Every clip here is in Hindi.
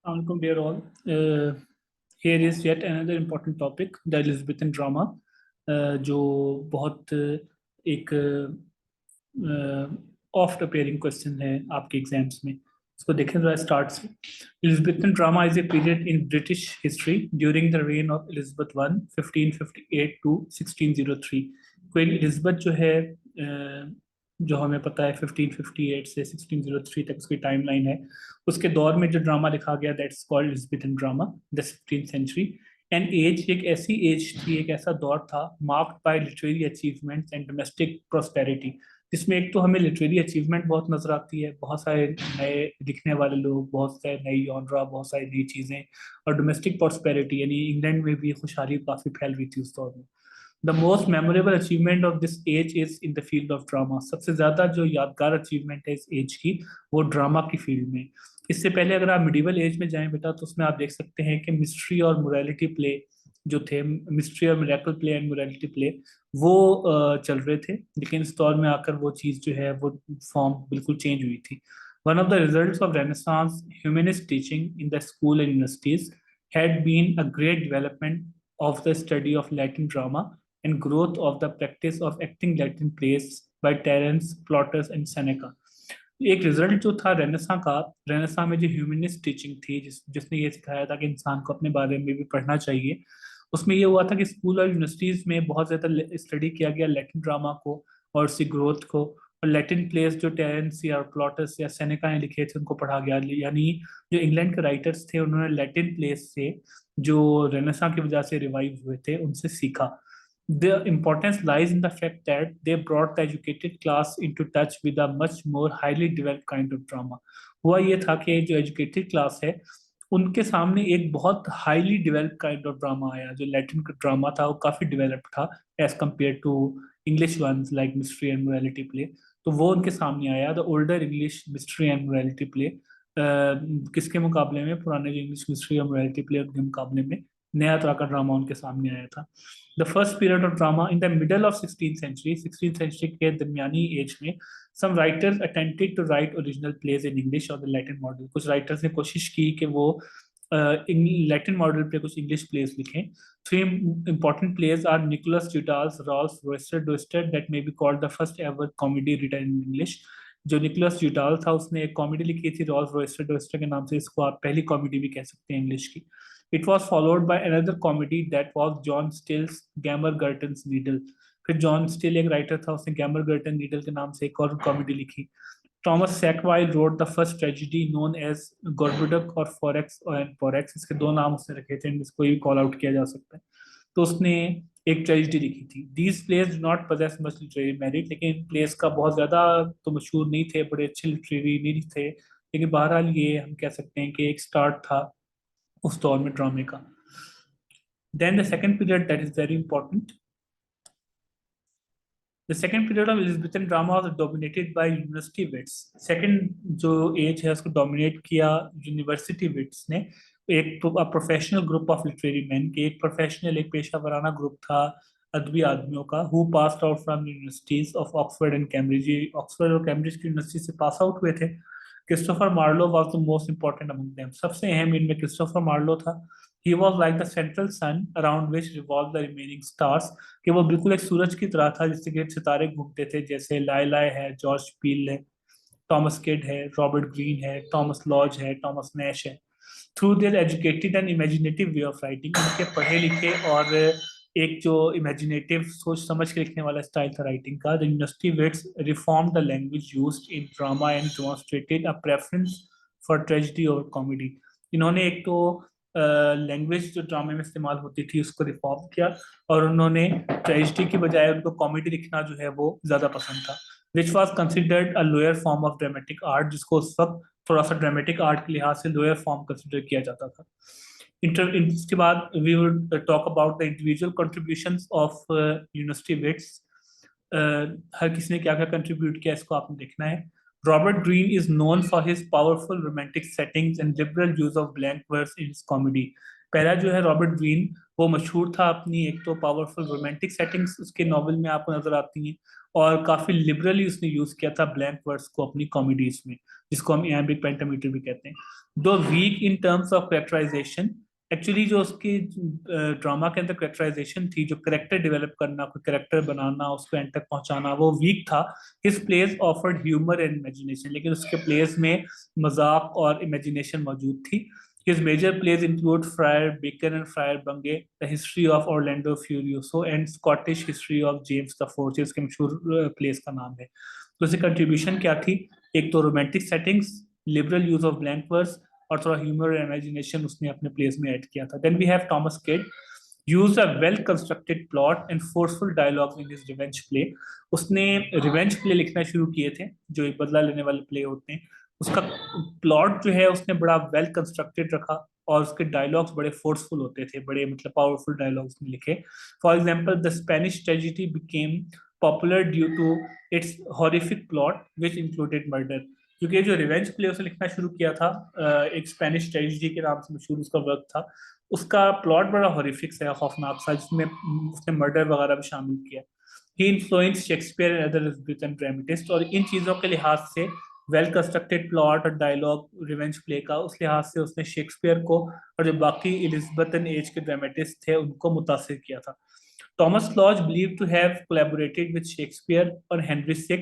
Welcome dear all. Here is yet another important topic, the Elizabethan drama, जो बहुत एक ऑफ्ट अपेयरिंग क्वेश्चन है आपके एग्जाम्स में. इसको देखें जरा स्टार्ट से. Elizabethan drama is a period in British history during the reign of Elizabeth I, 1558 to 1603. Queen Elizabeth जो है जो हमें पता है 1558 से 1603 तक उसकी टाइमलाइन है. उसके दौर में जो ड्रामा लिखा गया that's called Elizabethan drama, the 16th century. And age एक ऐसी एज थी, एक ऐसा दौर था marked by literary achievements and domestic prosperity, जिसमें एक तो हमें लिटरेरी अचीवमेंट बहुत नजर आती है, बहुत सारे नए लिखने वाले लोग, बहुत सारे नई जॉनरा, बहुत सारी नई चीजें, और डोमेस्टिक प्रॉस्पेरिटी यानी इंग्लैंड में भी खुशहाली काफी फैल रही थी उस दौर में. The most memorable achievement of this age is in the field of drama. सबसे ज्यादा जो यादगार अचीवमेंट है इस एज की वो ड्रामा की फील्ड में. इससे पहले अगर आप मिडिवल एज में जाएं बेटा तो उसमें आप देख सकते हैं कि मिस्ट्री और मोरालिटी प्ले जो थे, मिस्ट्री और miracle play and morality play, वो चल रहे थे. लेकिन इस दौर में आकर वो चीज जो है वो फॉर्म बिल्कुल चेंज हुई थी. One of the results of renaissance humanist teaching in the school and universities had been a great development of the study of Latin drama and growth of the practice of acting Latin plays by Terence, Plautus and Seneca. एक रिजल्ट जो था रेनेसां का, रेनेसां में जो ह्यूमनिस्ट टीचिंग थी जिसने ये सिखाया था कि इंसान को अपने बारे में भी पढ़ना चाहिए, उसमें ये हुआ था कि स्कूल और यूनिवर्सिटीज में बहुत ज्यादा स्टडी किया गया लैटिन ड्रामा को और उसकी ग्रोथ को. और लैटिन प्लेस जो टेरेंस या प्लॉटस या सेनेका ने लिखे थे उनको पढ़ा गया. यानी जो इंग्लैंड के राइटर्स थे उन्होंने लैटिन प्लेस से जो रेनेसां की वजह से रिवाइव हुए थे उनसे सीखा. The importance lies in the fact that they brought the educated class into touch with a much more highly developed kind of drama. हुआ ये था कि जो एजुकेटेड क्लास है उनके सामने एक बहुत highly developed kind of drama आया. जो लैटिन ड्रामा था वो काफी डेवलप्ड था as compared to English ones like mystery and morality play. तो वो उनके सामने आया. The older English mystery and morality play किसके मुकाबले में, पुराने जो इंग्लिश मिस्ट्री और मोरालिटी प्ले उनके मुकाबले में नया तरह का ड्रामा उनके सामने आया था. The first period of drama in the middle of 16th century, 16th century के दरमियानी एज में some writers attempted to write original plays in English or the Latin model. कुछ राइटर्स ने कोशिश की कि वो लैटिन मॉडल पे कुछ इंग्लिश प्लेस लिखें. Three important plays are Nicholas Udall's Rolf Royster that may be called the first ever comedy written in English. जो निकोलस यूडाल था उसने एक कॉमेडी लिखी थी रॉल्फ रॉयस्टर के नाम से, इसको आप पहली कॉमेडी भी कह सकते हैं इंग्लिश की. It was followed by another comedy that was John Still's Gammer Gurton's Needle. फिर जॉन स्टिल एक राइटर था, उसने गैमर गर्टन नीडल के नाम से एक और कॉमेडी लिखी. Thomas Sackville wrote the first tragedy known as Gorboduc और फॉरेक्स एंड पोरेक्स. इसके दो नाम उसने रखे थे, इसको भी कॉल आउट किया जा सकता है. तो उसने एक ट्रेजेडी लिखी थी. These place do not possess much literary merit, लेकिन प्लेस का बहुत ज्यादा तो मशहूर नहीं थे, बड़े अच्छे लिटरेरी नहीं थे, लेकिन बहरहाल ये हम कह सकते हैं कि एक स्टार्ट था उस दौर में ड्रामे का. Then the second period that is very important. The second period of Elizabethan drama was dominated by university wits. Second जो एज है उसको डोमिनेट किया यूनिवर्सिटी विट्स ने. एक professional group of literary man के, एक प्रोफेशनल एक पेशा वराना ग्रुप था अदबी आदमियों का, who passed out from universities of Oxford and Cambridge. Oxford और कैम्ब्रिज की यूनिवर्सिटी से पास आउट हुए थे. Christopher Marlowe was the most important among them. सबसे अहम इनमें क्रिस्टोफर मार्लो था. He was like the central sun around which revolved the remaining stars. कि वो बिल्कुल एक सूरज की तरह था जिससे कि सितारे घूमते थे, जैसे लाइलाय है, जॉर्ज पील है, टॉमस किड है, रॉबर्ट ग्रीन है, टॉमस लॉज है, टॉमस नैश है. Through their educated and imaginative way of writing, उनके पढ़े लिखे और एक जो इमेजिनेटिव सोच समझ के लिखने वाला स्टाइल था राइटिंग का, the university wits reform the language used in drama and demonstrated a preference for tragedy over comedy. इन्होंने एक तो लैंग्वेज जो ड्रामे में इस्तेमाल होती थी उसको रिफॉर्म किया और उन्होंने ट्रेजेडी की बजाय उनको कॉमेडी लिखना जो है वो ज्यादा पसंद था. Which was considered a lower form of dramatic art, जिसको उस वक्त थोड़ा सा ड्रामेटिक आर्ट के लिहाज से लोअर फॉर्म कंसिडर किया जाता था. इसके बाद we would talk about the individual contributions of university wits. हर किसी ने क्या क्या कंट्रीब्यूट किया इसको आपने देखना है. Robert Greene is known for his powerful romantic settings and liberal use of blank verse in his comedy. पहला जो है रॉबर्ट ग्रीन, वो मशहूर था अपनी एक तो पावरफुल रोमांटिक सेटिंग्स उसके नॉवल में आपको नजर आती हैं, और काफी लिबरली उसने यूज किया था ब्लैंक वर्ड्स को अपनी कॉमेडीज में. जिसको हम iambic pentameter भी कहते हैं. Though weak in terms of characterization, actually जो उसकी ड्रामा के अंदर कैरेक्टराइजेशन थी, जो करेक्टर डेवलप करना, कोई करेक्टर बनाना, उसको एंड तक पहुंचाना, वो वीक था. His place offered humour and imagination, लेकिन उसके प्लेस में मजाक और इमेजिनेशन मौजूद थी. His major plays include Friar Bacon and Friar Bungay, The History of Orlando Furioso and Scottish History of James the Fourth. इसके मशहूर प्लेस का नाम है. तो इसकी कंट्रीब्यूशन क्या थी? एक तो romantic settings, liberal use of blank words और थोड़ा ह्यूमर और इमेजिनेशन उसने अपने प्लेस में ऐड किया था. Then we have Thomas Kyd, used a well constructed plot and forceful dialogue in his revenge play. उसने रिवेंज प्ले लिखना शुरू किए थे, जो एक बदला लेने वाले प्ले होते हैं. उसका प्लॉट जो है उसने बड़ा वेल कंस्ट्रक्टेड रखा और उसके डायलॉग्स बड़े फोर्सफुल होते थे, बड़े मतलब पावरफुल डायलॉग्स में लिखे. For example the Spanish tragedy became popular due to its horrific plot which included murder. क्योंकि जो रिवेंज प्ले उसने लिखना शुरू किया था, एक स्पेनिश ट्रेजेडी के नाम से मशहूर उसका वर्क था, उसका प्लॉट बड़ा हॉरिफिक है, खौफनाक सा, जिसमें उसने मर्डर वगैरह भी शामिल किया. He influence Shakespeare and other Elizabethan dramatist, और इन चीज़ों के लिहाज से वेल कंस्ट्रक्टेड प्लॉट और डायलॉग रिवेंज प्ले का, उस लिहाज से उसने शेक्सपियर को और जो बाकी एलिजाबेथन एज के ड्रामेटिस्ट थे उनको मुतासिर किया था. Thomas Lodge, believed to have collaborated with Shakespeare on Henry VI,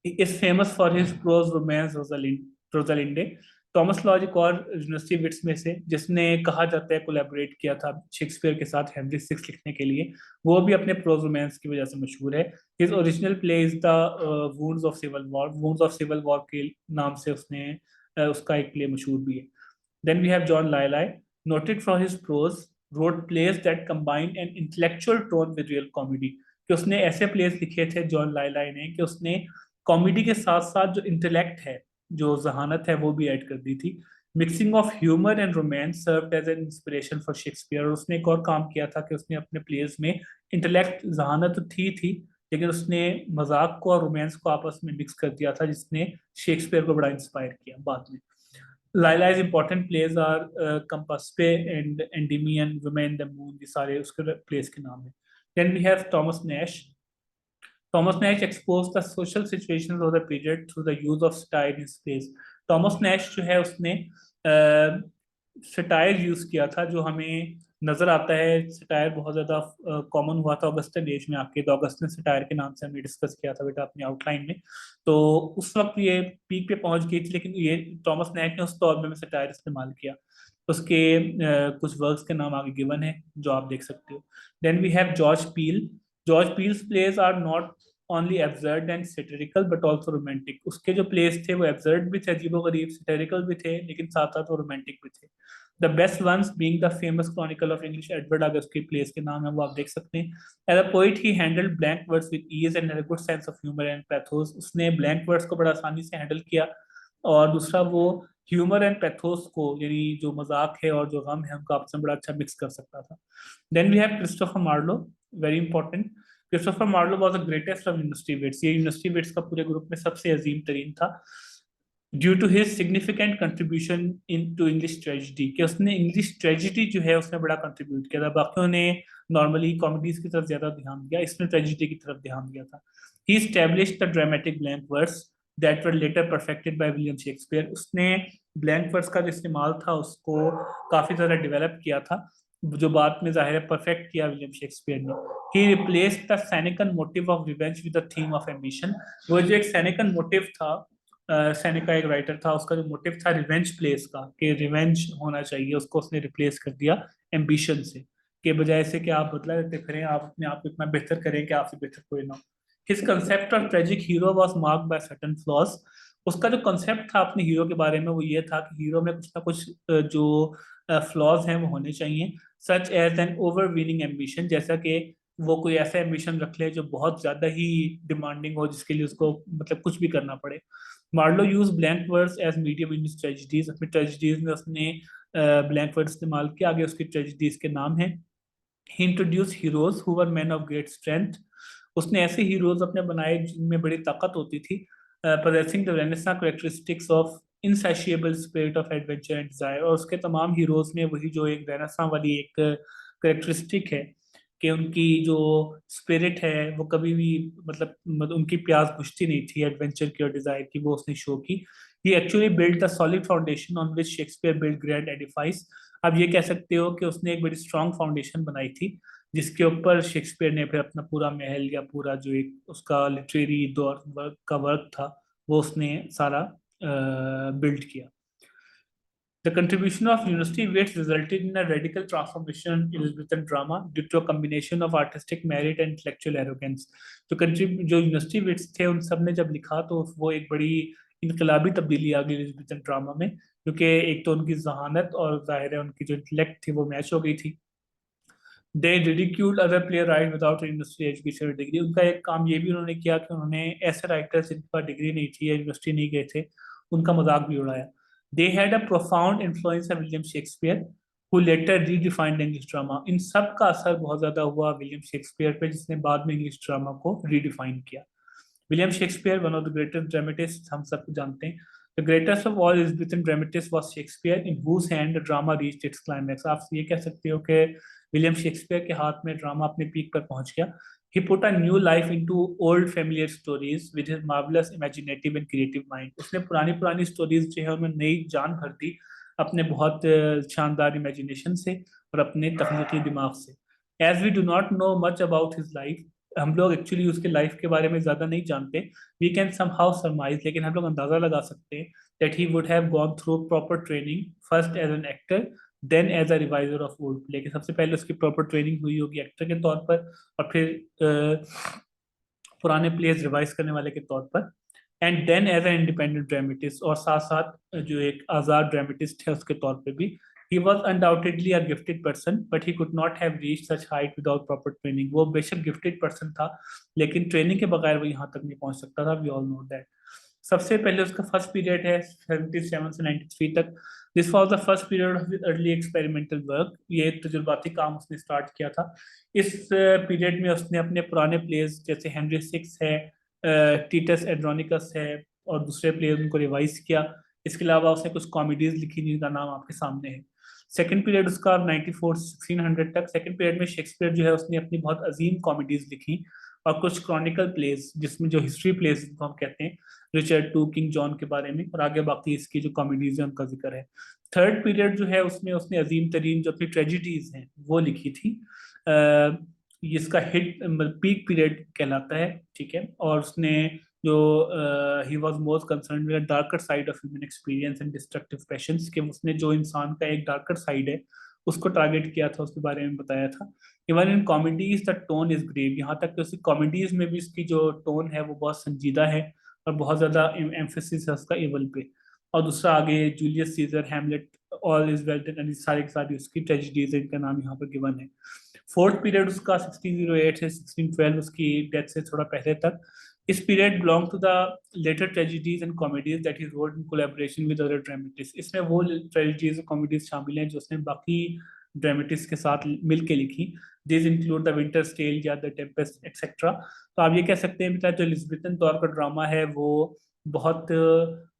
is famous for his prose romance Rosalinde. Thomas Lodge एक और यूनिवर्सिटी विट्स में से जिसने कहा जाता है कोलैबोरेट किया था शेक्सपियर के साथ हेनरी सिक्स लिखने के लिए. वो भी अपने प्रोज रोमांस की वजह से मशहूर है. His original play is the wounds of civil war. Wounds of civil war के नाम से उसने उसका एक प्ले मशहूर भी है. Then we have John Lyly, noted for his prose, wrote plays that combined an intellectual tone with real comedy. कि उसने ऐसे प्लेस लिखे थे जॉन लाइलाई ने कि उसने कॉमेडी के साथ साथ जो इंटेलेक्ट है, जो जहानत है, वो भी ऐड कर दी थी. Mixing of humour and romance served as an inspiration for Shakespeare. और उसने एक और काम किया था कि उसने अपने प्लेस में इंटेलेक्ट, जहानत तो थी लेकिन उसने मजाक को और रोमांस को आपस में मिक्स कर दिया था, जिसने शेक्सपियर को बड़ा इंस्पायर किया बाद में. Lila's important plays are Compaspe and Endymion, Women in the Moon. ये सारे उसके plays के नाम हैं. Then we have Thomas Nash. Thomas Nash exposed the social situations of the period through the use of satire in plays. Thomas Nash जो है उसने सटायर यूज किया था, जो हमें नजर आता है. सटायर बहुत ज्यादा कॉमन हुआ था ऑगस्टन एज में आके. तो ऑगस्टन सटायर के नाम से हमने डिस्कस किया था बेटा अपनी आउटलाइन में. तो उस वक्त ये पीक पे पहुंच गई थी, लेकिन ये टॉमस नैश ने उस दौर में सटायर इस्तेमाल किया. उसके कुछ वर्क्स के नाम आगे गिवन है जो आप देख सकते हो. Then we have George Peele. George Peele's plays are not only absurd and satirical but also romantic. उसके जो प्लेस थे वो एब्सर्ड भी थे, अजीबोगरीब, सेटेरिकल भी थे, लेकिन साथ साथ वो रोमांटिक भी थे. The best ones being the famous chronicle of English Edward अगस्त के प्लेस के नाम है, वो आप देख सकते हैं. As a poet he handled blank words with ease and had a good sense of humour and pathos. उसने ब्लैंक वर्ड्स को बड़ा आसानी से हैंडल किया, और दूसरा वो ह्यूमर एंड पैथोस को, यानी जो मजाक है और जो गम है, उनको आपस में बड़ा अच्छा मिक्स कर सकता था. Then we have Christopher Marlowe, very important. Christopher Marlowe was the greatest of university wits. ये यूनिवर्सिटी विट्स का पूरे ग्रुप में सबसे अजीम तरीन था, due to his significant contribution into English tragedy. कि उसने इंग्लिश ट्रेजिडी जो है उसने बड़ा कंट्रीब्यूट किया था. बाकियों ने नॉर्मली कॉमेडीज की तरफ ज्यादा ध्यान दिया, इसने ट्रेजिडी की तरफ ध्यान दिया था. ही established the dramatic blank words that were later perfected by William Shakespeare. उसने ब्लैंक वर्ड्स का जो इस्तेमाल था उसको काफी ज्यादा डेवलप किया था, जो बाद में जाहिर है परफेक्ट किया विलियम शेक्सपियर ने. He replaced the Senecan motive of revenge with the theme of ambition. वो जो एक सेनेकन मोटिव था, सेनेका एक राइटर था, उसका जो मोटिव था रिवेंज प्लेस का, कि रिवेंज होना चाहिए, उसको उसने रिप्लेस कर दिया एम्बिशन से, के बजाय से कि आप बदला लेते फिरें, आप अपने आप को इतना बेहतर करें कि आपसे बेहतर कोई ना हो. His concept of tragic hero was marked by certain flaws. उसका जो कंसेप्ट था अपने हीरो के बारे में वो ये था कि हीरो में कुछ ना कुछ जो फ्लॉज हैं वो होने चाहिए. सच एज एन ओवरवीनिंग एम्बिशन, जैसा कि वो कोई ऐसा एम्बिशन रख ले जो बहुत ज्यादा ही डिमांडिंग हो, जिसके लिए उसको मतलब कुछ भी करना पड़े. Marlowe use blank words as medium in tragedies. अपनी ट्रेजिडीज में उसने ब्लैंक वर्ड इस्तेमाल किया. आगे उसकी ट्रेजिडीज के नाम है. He introduce heroes who were man of great strength. उसने ऐसे हीरोज अपने बनाए जिनमें बड़ी ताकत होती थी, possessing the Renaissance characteristics of insatiable spirit of adventure and desire. और उसके तमाम हीरोज में वही जो एक रेनेसां वाली एक करेक्टरिस्टिक है कि उनकी जो स्पिरिट है वो कभी भी मतलब उनकी प्यास बुझती नहीं थी एडवेंचर की और डिजायर की, वो उसने शो की. He actually built the solid foundation on which Shakespeare built grand edifice. आप ये कह सकते हो कि उसने एक बड़ी स्ट्रांग फाउंडेशन बनाई थी जिसके ऊपर शेक्सपियर ने फिर अपना पूरा महल या पूरा जो एक उसका लिटरेरी दौर वर्क का वर्क था वो उसने सारा बिल्ड किया. The contribution of university weights resulted in a radical transformation in Elizabethan drama due to a combination of artistic merit and intellectual arrogance. जो यूनिवर्सिटी वेट्स थे उन सब ने जब लिखा तो वो एक बड़ी इनकलाबी तब्दीली आ गई एलिजाबेथन ड्रामा में, क्योंकि एक तो उनकी जहानत और जाहिर है उनकी जो इंटेलेक्ट थी वो मैच हो गई थी. They ridiculed other playwright without university education degree. उनका एक काम ये भी उन्होंने किया कि उन्होंने ऐसे राइटर्स जिनका डिग्री नहीं थी या यूनिवर्सिटी नहीं गए थे उनका मजाक भी उड़ाया. They had a profound influence on William Shakespeare, who later redefined English drama. इन सब का असर बहुत ज्यादा हुआ विलियम शेक्सपियर पे, जिसने बाद में इंग्लिश ड्रामा को रीडिफाइन किया. William Shakespeare, one of the greatest dramatist, हम सब जानते हैं. The greatest of all Elizabethan dramatists was Shakespeare, in whose hand the drama reached its climax. आप ये कह सकते हो कि विलियम शेक्सपियर के हाथ में ड्रामा अपने पीक पर पहुंच गया. He put a new life into old familiar stories with his marvelous imaginative and creative mind. उसने पुरानी पुरानी स्टोरीज जो है उनमें नई जान भर दी अपने बहुत शानदार इमेजिनेशन से और अपने तख्लीकी दिमाग से. As we do not know much about his life, हम लोग एक्चुअली उसके लाइफ के बारे में ज्यादा नहीं जानते. वी कैन समहाउ सरमाइज, लेकिन हम लोग अंदाजा लगा सकते हैं that he would have gone through proper training, first as an actor, then as a reviser of wood. लेकिन सबसे पहले उसकी प्रॉपर ट्रेनिंग हुई होगी एक्टर के तौर पर और फिर पुराने प्लेस रिवाइज करने वाले के तौर पर, and then as an independent dramatist, और साथ साथ जो एक आजाद ड्रामेटिस्ट है उसके तौर पे भी. He was undoubtedly a gifted person, but he could not have reached such height without proper training. वो बेशक गिफ्टेड पर्सन था लेकिन ट्रेनिंग के बगैर वो यहाँ तक नहीं पहुंच सकता था. We all know that. सबसे पहले उसका फर्स्ट पीरियड है 77 से 93 तक. This was the first period of early experimental work. ये तजुर्बाती काम उसने स्टार्ट किया था. इस पीरियड में उसने अपने पुराने प्लेस जैसे हेनरी सिक्स है, टीटस एड्रोनिकस है और दूसरे प्लेस उनको रिवाइज किया. इसके अलावा उसने कुछ कॉमेडीज लिखी जिनका नाम आपके सामने है. सेकंड पीरियड उसका 94 से 1600 तक. सेकंड पीरियड में शेक्सपियर जो है उसने अपनी बहुत अजीम कॉमेडीज लिखी और कुछ क्रॉनिकल प्लेस जिसमें जो हिस्ट्री प्लेस जिनको हम कहते हैं, रिचर्ड टू, किंग जॉन के बारे में, और आगे बाकी इसकी जो कॉमेडीज है उनका जिक्र है. थर्ड पीरियड जो है उसमें उसने अजीम तरीन जो अपनी ट्रेजिडीज हैं वो लिखी थी. इसका हिट पीक पीरियड कहलाता है, ठीक है. और उसने जो he was most concern with darker side of human experience and destructive patience, कि उसने जो इंसान का एक डार्कर साइड है उसको टारगेट किया था, उसके बारे में बताया था. Even in comedies the tone is grave. यहाँ तक कि उसकी कॉमेडीज में भी उसकी जो टोन है वो बहुत संजीदा है और बहुत ज्यादा एम्फेसिस है उसका एवल पे. और दूसरा आगे Julius Caesar, Hamlet, all is well and सारे के सारे उसकी ट्रेजिडीज इनका नाम यहाँ पर गिवन है. फोर्थ पीरियड उसका 1608 से 1612 उसकी डेथ से थोड़ा पहले तक. इस period belong to the latter tragedies and comedies that he wrote in collaboration with other dramatist. इसमें वो ट्रेजिडीज और कॉमेडीज शामिल हैं जो उसने बाकी ड्रामेटिस्ट के साथ मिल के लिखी. This include the winter's tale या द टेम्पेस्ट एक्सेट्रा. तो आप ये कह सकते हैं जो एलिजाबेथन दौर का ड्रामा है वो बहुत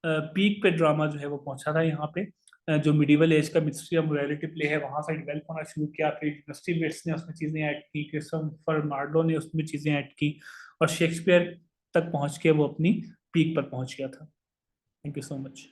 पीक पे ड्रामा जो है वो पहुंचा था यहाँ पे. जो मिडिवल एज का मिस्ट्री और मोरालिटी प्ले है वहां से डेवलप होना शुरू किया. फिर यूनिवर्सिटी वेट्स ने उसमें चीजें ऐड की, क्रिस्टोफर मार्लो ने उसमें चीजें ऐड की और शेक्सपियर तक पहुंच के वो अपनी पीक पर पहुंच गया था. Thank you so much.